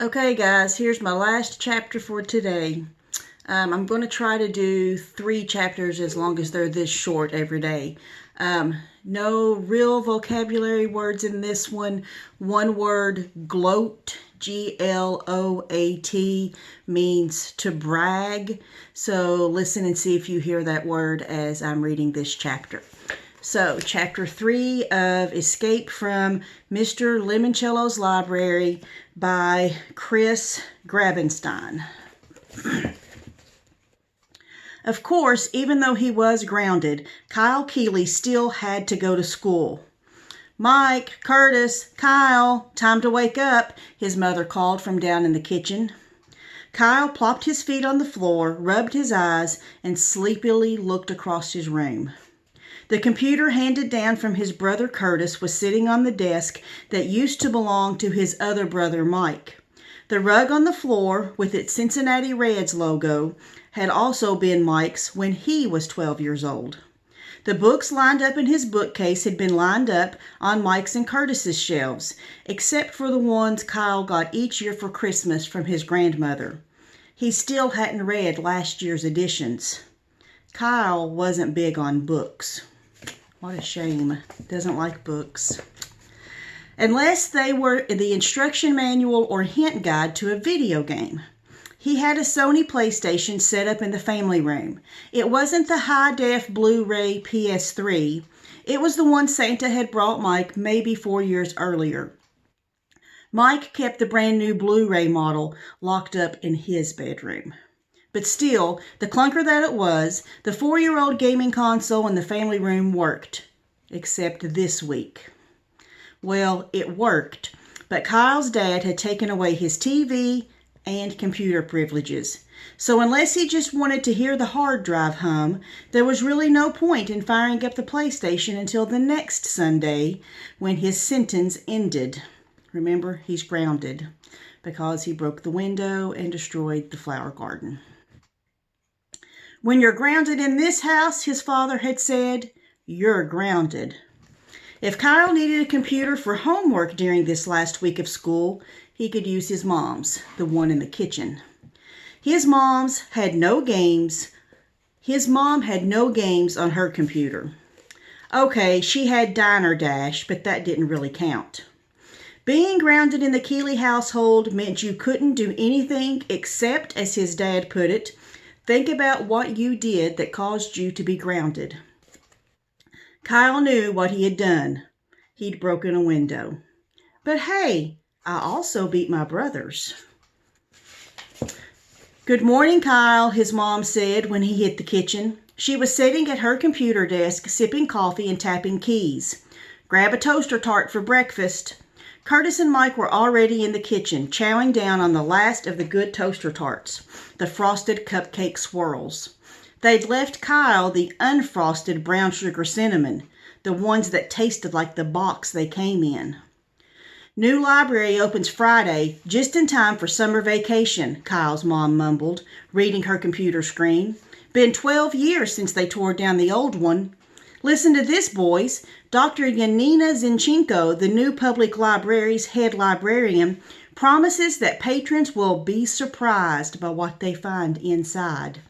Okay, guys, here's my last chapter for today. I'm going to try to do 3 chapters as long as they're this short every day. No real vocabulary words in this one. One word, gloat, Gloat, means to brag. So listen and see if you hear that word as I'm reading this chapter. So, Chapter 3 of Escape from Mr. Lemoncello's Library by Chris Grabenstein. Of course, even though he was grounded, Kyle Keeley still had to go to school. "Mike, Curtis, Kyle, time to wake up," his mother called from down in the kitchen. Kyle plopped his feet on the floor, rubbed his eyes, and sleepily looked across his room. The computer handed down from his brother Curtis was sitting on the desk that used to belong to his other brother Mike. The rug on the floor, with its Cincinnati Reds logo, had also been Mike's when he was 12 years old. The books lined up in his bookcase had been lined up on Mike's and Curtis's shelves, except for the ones Kyle got each year for Christmas from his grandmother. He still hadn't read last year's editions. Kyle wasn't big on books. What a shame. Doesn't like books. Unless they were the instruction manual or hint guide to a video game. He had a Sony PlayStation set up in the family room. It wasn't the high-def Blu-ray PS3. It was the one Santa had brought Mike maybe 4 years earlier. Mike kept the brand new Blu-ray model locked up in his bedroom. But still, the clunker that it was, the 4-year-old gaming console in the family room worked. Except this week. Well, it worked, but Kyle's dad had taken away his TV and computer privileges. So unless he just wanted to hear the hard drive hum, there was really no point in firing up the PlayStation until the next Sunday when his sentence ended. Remember, he's grounded because he broke the window and destroyed the flower garden. "When you're grounded in this house," his father had said, "you're grounded." If Kyle needed a computer for homework during this last week of school, he could use his mom's, the one in the kitchen. His mom had no games on her computer. Okay, she had Diner Dash, but that didn't really count. Being grounded in the Keeley household meant you couldn't do anything except, as his dad put it, think about what you did that caused you to be grounded. Kyle knew what he had done. He'd broken a window. But hey, I also beat my brothers. "Good morning, Kyle," his mom said when he hit the kitchen. She was sitting at her computer desk, sipping coffee and tapping keys. "Grab a toaster tart for breakfast." Curtis and Mike were already in the kitchen, chowing down on the last of the good toaster tarts, the frosted cupcake swirls. They'd left Kyle the unfrosted brown sugar cinnamon, the ones that tasted like the box they came in. "New library opens Friday, just in time for summer vacation," Kyle's mom mumbled, reading her computer screen. "Been 12 years since they tore down the old one. Listen to this, boys. Dr. Yanina Zinchenko, the new public library's head librarian, promises that patrons will be surprised by what they find inside."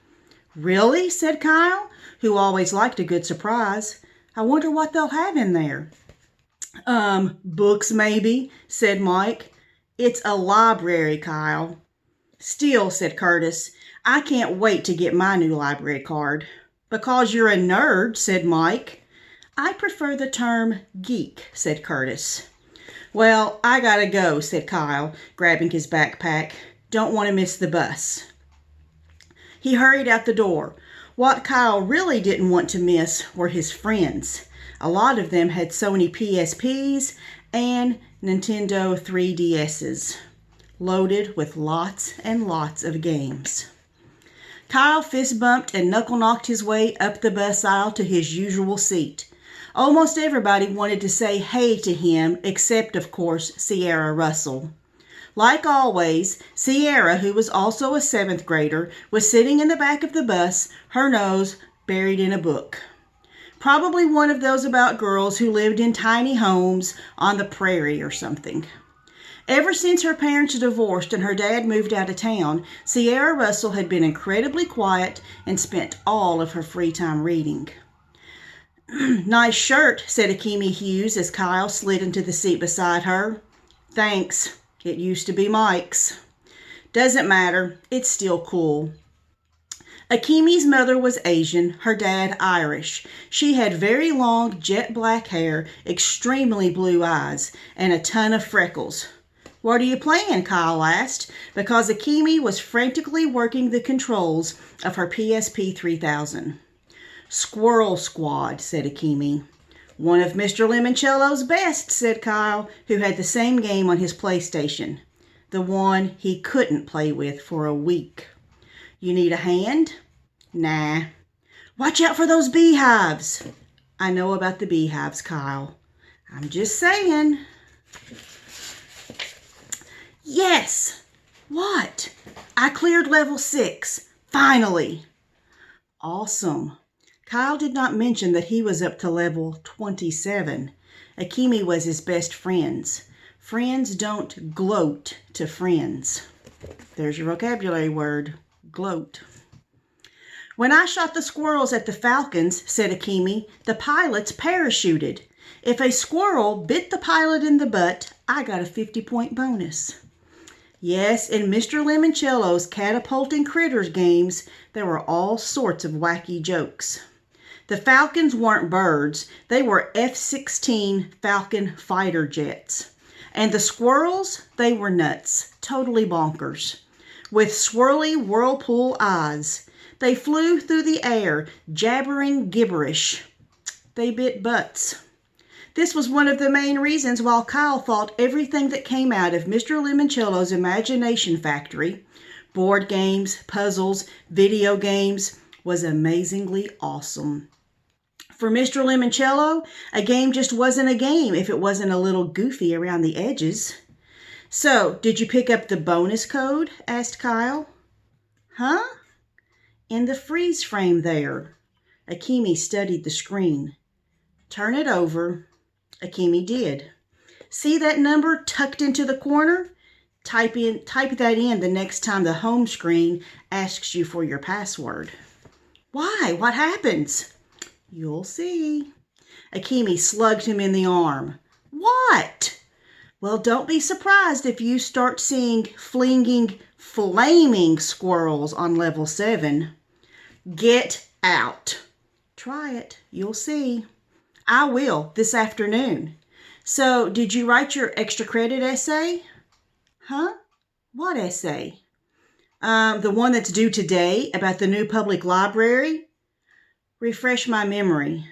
"Really?" said Kyle, who always liked a good surprise. "I wonder what they'll have in there." Books maybe," said Mike. "It's a library, Kyle." "Still," said Curtis, "I can't wait to get my new library card." "Because you're a nerd," said Mike. "I prefer the term geek," said Curtis. "Well, I gotta go," said Kyle, grabbing his backpack. "Don't want to miss the bus." He hurried out the door. What Kyle really didn't want to miss were his friends. A lot of them had Sony PSPs and Nintendo 3DSs, loaded with lots and lots of games. Kyle fist bumped and knuckle knocked his way up the bus aisle to his usual seat. Almost everybody wanted to say hey to him, except, of course, Sierra Russell. Like always, Sierra, who was also a 7th grader, was sitting in the back of the bus, her nose buried in a book. Probably one of those about girls who lived in tiny homes on the prairie or something. Ever since her parents divorced and her dad moved out of town, Sierra Russell had been incredibly quiet and spent all of her free time reading. "Nice shirt," said Akemi Hughes as Kyle slid into the seat beside her. "Thanks. It used to be Mike's." "Doesn't matter. It's still cool." Akemi's mother was Asian, her dad Irish. She had very long, jet black hair, extremely blue eyes, and a ton of freckles. "What are you playing?" Kyle asked, because Akemi was frantically working the controls of her PSP 3000. "Squirrel Squad," said Akemi. "One of Mr. Lemoncello's best," said Kyle, who had the same game on his PlayStation. The one he couldn't play with for a week. "You need a hand?" "Nah." "Watch out for those beehives." "I know about the beehives, Kyle. I'm just saying." "Yes." "What?" "I cleared level 6. Finally." "Awesome." Kyle did not mention that he was up to level 27. Akemi was his best friends. Friends don't gloat to friends. There's your vocabulary word, gloat. "When I shot the squirrels at the falcons," said Akemi, "the pilots parachuted. If a squirrel bit the pilot in the butt, I got a 50-point bonus." Yes, in Mr. Lemoncello's Catapulting Critters games, there were all sorts of wacky jokes. The falcons weren't birds. They were F-16 Falcon fighter jets. And the squirrels, they were nuts, totally bonkers, with swirly whirlpool eyes. They flew through the air, jabbering gibberish. They bit butts. This was one of the main reasons why Kyle thought everything that came out of Mr. Lemoncello's imagination factory, board games, puzzles, video games, was amazingly awesome. For Mr. Lemoncello, a game just wasn't a game if it wasn't a little goofy around the edges. "So, did you pick up the bonus code?" asked Kyle. "Huh?" "In the freeze frame there." Akemi studied the screen. "Turn it over." Akemi did. "See that number tucked into the corner? Type that in the next time the home screen asks you for your password." "Why? What happens?" "You'll see." Akemi slugged him in the arm. "What?" "Well, don't be surprised if you start seeing flaming squirrels on level 7. Get out." "Try it. You'll see." "I will, this afternoon." "So, did you write your extra credit essay?" "Huh? What essay?" The one that's due today about the new public library." "Refresh my memory."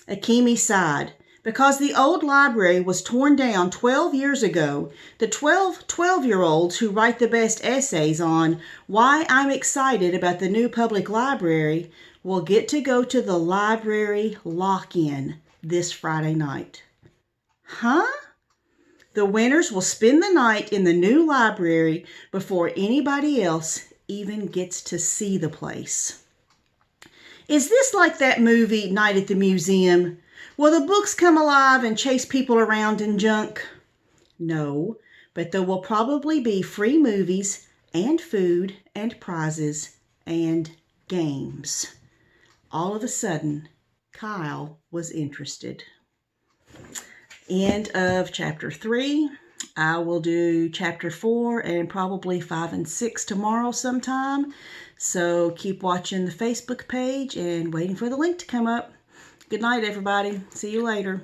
Akemi sighed. Because the old library was torn down 12 years ago, the 12-year-olds who write the best essays on why I'm excited about the new public library will get to go to the library lock-in this Friday night. Huh? The winners will spend the night in the new library before anybody else even gets to see the place. Is this like that movie, Night at the Museum? Will the books come alive and chase people around in junk? No, but there will probably be free movies and food and prizes and games. All of a sudden, Kyle was interested. End of chapter 3. I will do chapter 4 and probably 5 and 6 tomorrow sometime. So keep watching the Facebook page and waiting for the link to come up. Good night, everybody. See you later.